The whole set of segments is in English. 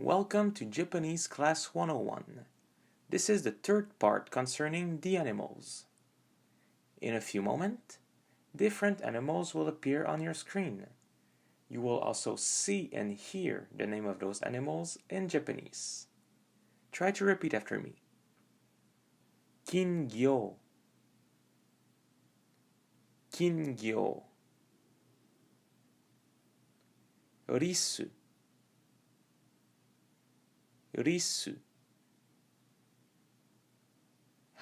Welcome to Japanese Class 101. This is the third part concerning the animals. In a few moments, different animals will appear on your screen. You will also see and hear the name of those animals in Japanese. Try to repeat after me. Kingyo, Kingyo. Risu, Risu.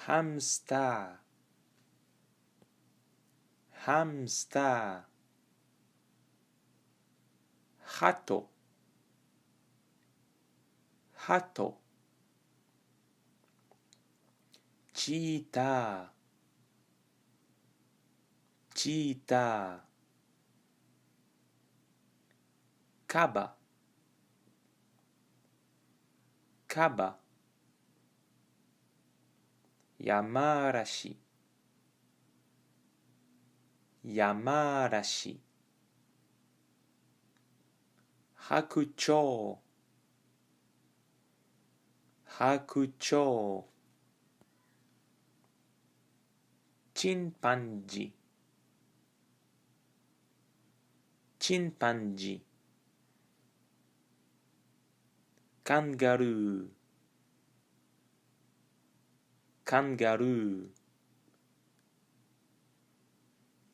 Hamster, Hamster. Hato, Hato. Cheetah, Cheetah. Kaba, Kaba. Yamarashi, Yamarashi. Hakuchou, Hakuchou. Chimpanzee, Chimpanzee. Kangaroo, Kangaroo.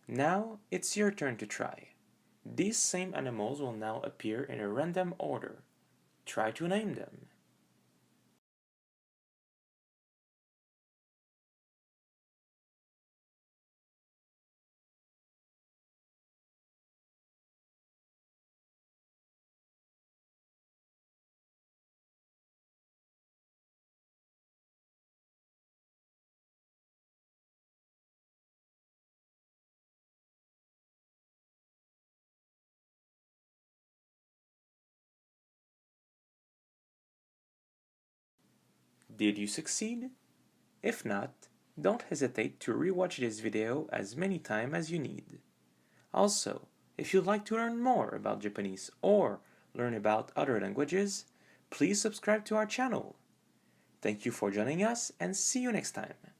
Now it's your turn to try. These same animals will now appear in a random order. Try to name them. Did you succeed? If not, don't hesitate to rewatch this video as many times as you need. Also, if you'd like to learn more about Japanese or learn about other languages, please subscribe to our channel. Thank you for joining us and see you next time.